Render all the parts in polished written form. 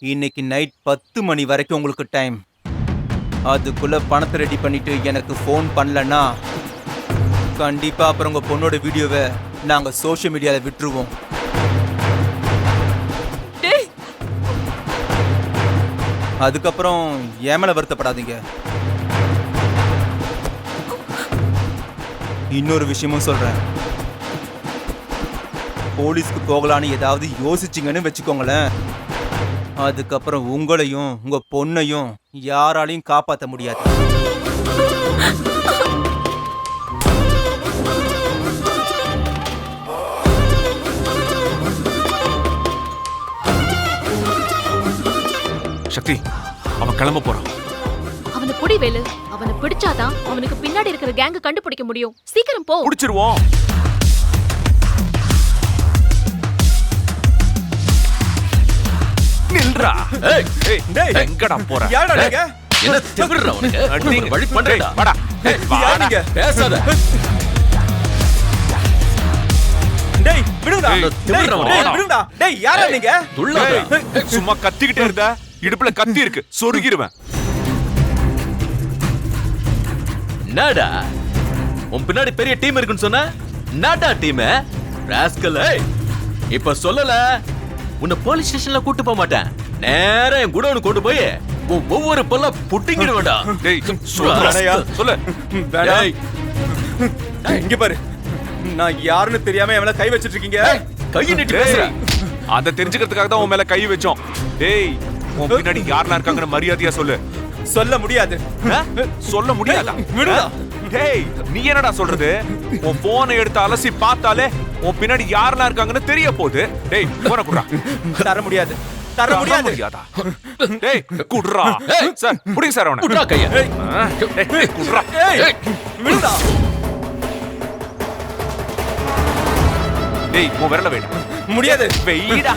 இன்னைக்கு நைட் 10 மணி வரைக்கும் உங்களுக்கு டைம். அதுக்குள்ள பணத்தை ரெடி பண்ணிட்டு எனக்கு ஃபோன் பண்ணலன்னா கண்டிப்பா அப்புறம் உங்க பொண்ணோட வீடியோவை நாங்க சோஷியல் மீடியால விட்டுருவோம். டேய், அதுக்கப்புறம் ஏன் மேல வருத்தப்படாதீங்க. இன்னொரு விஷயமும் சொல்றேன். போலீஸ்க்கு போகலான்னு ஏதாவது யோசிச்சிங்கன்னு வச்சுக்கோங்களேன், அதுக்கப்புறம் உங்களையும் உங்க பொண்ணையும் யாராலையும் காப்பாற்ற முடியாது. சக்தி, அவன் கிளம்ப போறான். அவனை புடி வேலு. அவனை பிடிச்சாதான் அவனுக்கு பின்னாடி இருக்கிற கேங்க கண்டுபிடிக்க முடியும். சீக்கிரம் போ. புடிச்சிருவோம். நில்றா. ஏய், டேய், எங்கடா போற? யாரடா நீங்க? என்ன திமிர்றா உனக்கு? அடிங்க. வழி பண்றேடா. வாடா. யார் நீங்க? பேசாத. டேய், விடுடா. டேய், டேய், வாடா. விடுடா. டேய், யாரா நீங்க? துள்ளாத. ஏய், சும்மா கத்திக்கிட்டே இருந்தா இடுப்புல கத்தி இருக்கு, சொருகிருவேன். என்னடா உன் பின்னாடி பெரிய டீம் இருக்குன்னு சொன்ன? என்னடா டீம்? ராஸ்கல். இப்ப சொல்லல, உன்னை போலீஸ் ஸ்டேஷன்ல கூட்டு போக மாட்டேன். நேரா என் குடோனு கொண்டு போய் உன் ஒவ்வொரு பல்ல புட்டிங்கிடுவேன்டா. டேய், சொல்லுடா. சொல்லு. வேணாம். இங்க பாரு, நான் யாருன்னு தெரியாம என் மேல கை வச்சிட்டு இருக்கீங்க. கையை நீட்டி டேய், பேசுற. அதை தெரிஞ்சுக்கிறதுக்காக தான் உன் மேல கை வச்சோம். டேய், உன் பின்னாடி யாரெல்லாம் இருக்காங்கன்னு மரியாதையா சொல்லு. சொல்ல முடியாது. ஆ? சொல்ல முடியாதா? விடுடா. டேய், நீ என்னடா சொல்றது? உன் போனை எடுத்து அலசி பார்த்தாலே உன் பின்னாடி யாரெல்லாம் இருக்காங்கன்னு தெரிய போகுது. டேய், போன குடுறா. தர முடியாது. தர முடியாது. முடியாதா? டேய், குடுறா. சார், புடிங்க சார் அவனை. குட்ரா கைய. ஆ, டேய், குடுறா. ஏய், விடுடா. டேய், உன் விரல வேணும். முடியாது. வெயிடா.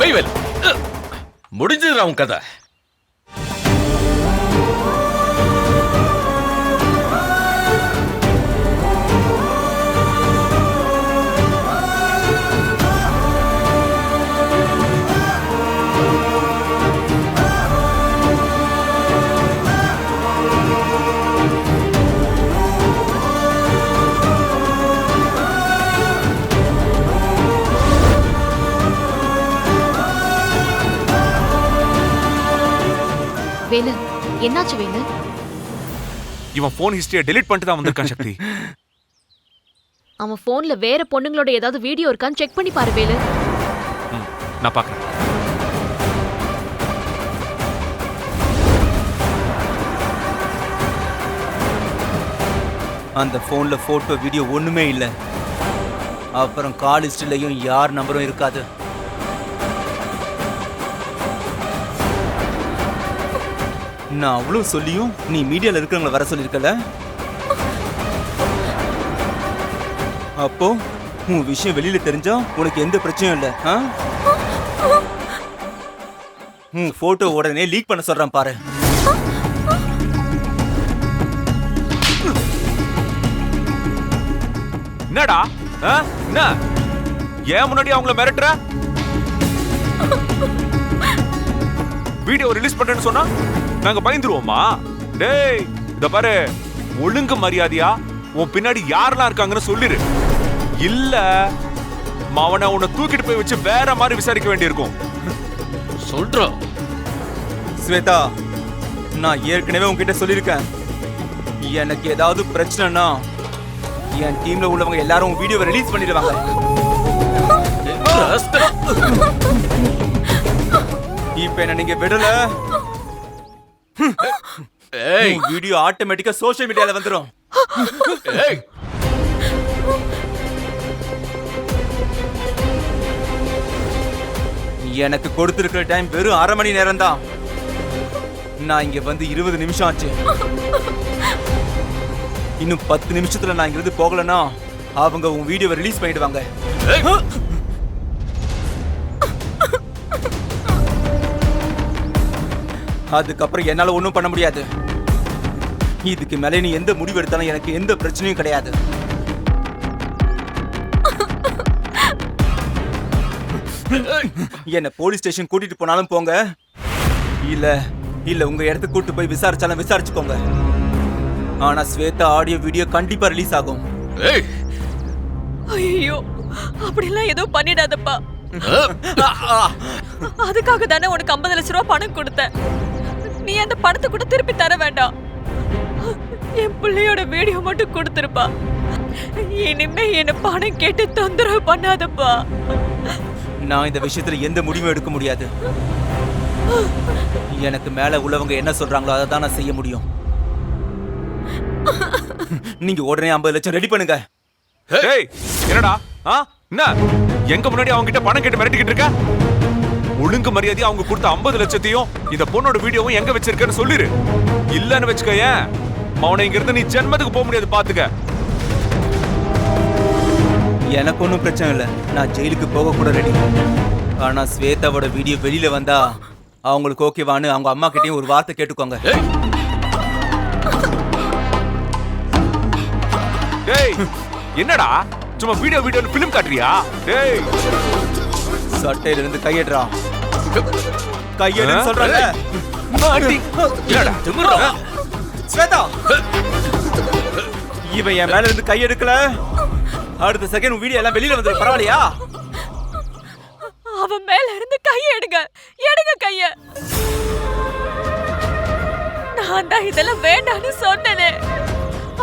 வெய்வேல். முடிஞ்சதுடா உன் கதை. வேலு, என்னாச்சு வேலு? இவன் போன் ஹிஸ்டரியை டெலீட் பண்ணிட்டு தான் வந்திருக்கான் சக்தி. அவன் போன்ல வேற பொண்ணுங்களோட ஏதாவது வீடியோ இருக்கான்னு செக் பண்ணி பாரு வேலு. நான் பாக்குறேன். அந்த போன்ல போட்டோ வீடியோ ஒண்ணுமே இல்ல. அப்புறம் கால் லிஸ்ட்லயும் யார் நம்பரும் இருக்காது. நான் அவ்வளவு சொல்லியும் நீ மீடியால இருக்கிறவங்கள வர சொல்லிருக்கல. அப்போ உன் விஷயம் வெளியில தெரிஞ்சா உனக்கு எந்த பிரச்சனையும் இல்ல. ஆ? உன் போட்டோ உடனே லீக் பண்ண சொல்றேன் பாரு. என்னடா? ஆ? என்ன? ஏன் முன்னாடி அவங்கள மிரட்டுற? வீடியோ ரிலீஸ் பண்றேன்னு சொன்னா நாங்க பயந்துருவோமா? டேய், இத பாரு, ஒழுங்கு மரியாதையா உன் பின்னாடி யாரெல்லாம் இருக்காங்கன்னு சொல்லிரு. இல்ல அவனை உன்னை தூக்கிட்டு போய் வச்சு வேற மாதிரி விசாரிக்க வேண்டியிருக்கும். சொல்றோம். ஸ்வேதா, நான் ஏற்கனவே உன்கிட்ட சொல்லியிருக்கேன், எனக்கு ஏதாவது பிரச்சனைனா என் டீம்ல உள்ளவங்க எல்லாரும் வீடியோவை ரிலீஸ் பண்ணிடுவாங்க. இப்ப என்ன நீங்க விடல, வீடியோ ஆட்டோமேட்டிக்கா சோஷியல் மீடியால வந்துரும். ஏய், எனக்கு கொடுத்திருக்கிற டைம் வெறும் 1/2 மணி நேரம் தான். நான் இங்க வந்து 20 நிமிஷம் ஆச்சு. இன்னும் 10 நிமிஷத்துல நான் இங்கிருந்து போகலன்னா அவங்க உன் வீடியோவை ரிலீஸ் பண்ணிடுவாங்க. அதுக்கப்புறம் என்னால ஒண்ணும் பண்ண முடியாது. இதுக்கு மேல நீ எந்த முடிவு எடுத்தாலும் எனக்கு எந்த பிரச்சனையும் கிடையாது. என்ன போலீஸ் ஸ்டேஷன் கூட்டிட்டு போனாலும் போங்க, இல்ல இல்ல உங்க இடத்துக்கு கூட்டு போய் விசாரிச்சாலும் விசாரிச்சுக்கோங்க. ஆனா ஸ்வேதா ஆடியோ வீடியோ கண்டிப்பா ரிலீஸ் ஆகும். ஏய் ஐயோ, அப்படிலாம் எதுவும் பண்ணிடாதப்பா. அதுக்காக தானே உனக்கு 50 லட்ச ரூபா பணம் கொடுத்தேன். நீ அந்த பணத்தை கூட திருப்பி தர வேண்டாம். என் பிள்ளையோட வீடியோ மட்டும் கொடுத்துருப்பா. இனிமே என்ன பணம் கேட்டு தொந்தரவு பண்ணாதப்பா. நான் இந்த விஷயத்துல எந்த முடிவும் எடுக்க முடியாது. எனக்கு மேல உள்ளவங்க என்ன சொல்றாங்களோ அதை தான் நான் செய்ய முடியும். நீங்க உடனே 50 லட்சம் ரெடி பண்ணுங்க. டேய் என்னடா என்ன எங்க முன்னாடி அவங்க கிட்ட பணம் கேட்டு மிரட்டிக்கிட்டு இருக்க? ஒழுங்கு மரியாதையா அவங்க கொடுத்த 50 லட்சத்தையும் இந்த பொண்ணோட வீடியோவும் எங்க வச்சிருக்கேன்னு சொல்லிரு. இல்லன்னு வச்சுக்கோயேன், அவனை இங்க இருந்து நீ ஜென்மத்துக்கு போக முடியாது, பாத்துக்க. எனக்கு ஒன்றும் பிரச்சனை இல்லை, நான் ஜெயிலுக்கு போக கூட ரெடி. ஆனா ஸ்வேதாவோட வீடியோ வெளியில வந்தா அவங்களுக்கு ஓகேவான்னு அவங்க அம்மா கிட்டயும் ஒரு வார்த்தை கேட்டுக்கோங்க. டேய் என்னடா சும்மா வீடியோ ஃபிலிம் காட்டுறியா? டேய் சட்டையில இருந்து கையெடுறா, கையெடுன்னு சொல்றாங்க. என்னடா திமிர்றா? ஸ்வேதா, இவன் என் மேல இருந்து கையெடுக்கல, அடுத்த செகண்ட் உன் வீடியோ எல்லாம் வெளியில வந்துடும். பரவாயில்லையா? அவன் மேல இருந்து கைய எடுங்க, எடுங்க கைய. நான் தான் இதெல்லாம் வேண்டான்னு சொன்னேனே.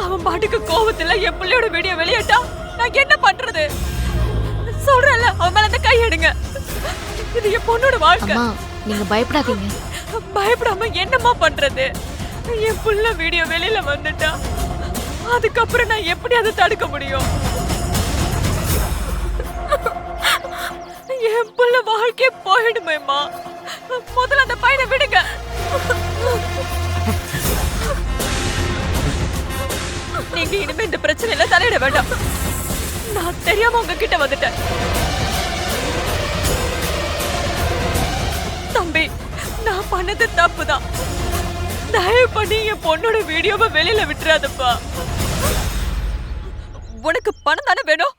அவன் பாட்டுக்கு கோவத்துல என் பிள்ளையோட வீடியோ வெளியிட்டா நான் என்ன பண்றது? சொல்றேன்ல, அவன் மேல அந்த கை எடுங்க. இது என் பொண்ணோட வாழ்க்கை. அம்மா, நீங்க பயப்படாதீங்க. பயப்படாம என்னம்மா பண்றது? என் புள்ள வீடியோ வெளியில வந்துட்டா அதுக்கப்புறம் நான் எப்படி அதை தடுக்க முடியும்? என் புள்ள வாழ்க்கை போயிடுமேம்மா. முதல்ல அந்த பையனை விடுங்க. நீங்க இனிமே இந்த பிரச்சனையில தலையிட வேண்டாம். நான் தெரியாம உங்ககிட்ட வந்துட்டேன். தம்பி, நான் பண்ணது தப்புதான். தயவு பண்ணி என் பொண்ணோட வீடியோவை வெளியில விட்டுறாதப்பா. உனக்கு பணம் தானே வேணும்,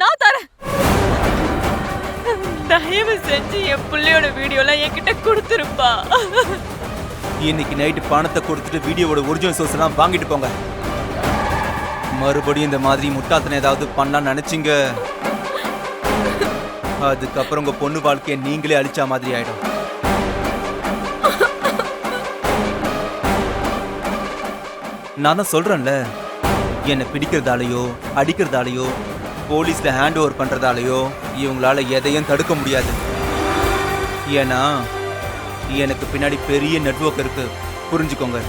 நான் தரேன். தயவு செஞ்சு என் பிள்ளையோட வீடியோலாம் என்கிட்ட கொடுத்துருப்பா. இன்னைக்கு நைட்டு பணத்தை கொடுத்துட்டு வீடியோவோட ஒரிஜினல் சோர்ஸ் எல்லாம் வாங்கிட்டு போங்க. மறுபடியும் இந்த மாதிரி முட்டாத்தனை ஏதாவது பண்ணலாம்னு நினைச்சீங்க, அதுக்கப்புறம் உங்க பொண்ணு வாழ்க்கையை நீங்களே அழிச்ச மாதிரி ஆயிடும். நான் தான் சொல்றேன்ல, என்னை பிடிக்கிறதாலேயோ அடிக்கிறதாலேயோ போலீஸ்ல ஹேண்ட் ஓவர் பண்றதாலேயோ இவங்களால எதையும் தடுக்க முடியாது. ஏன்னா எனக்கு பின்னாடி பெரிய நெட்வொர்க் இருக்கு, புரிஞ்சுக்கோங்க.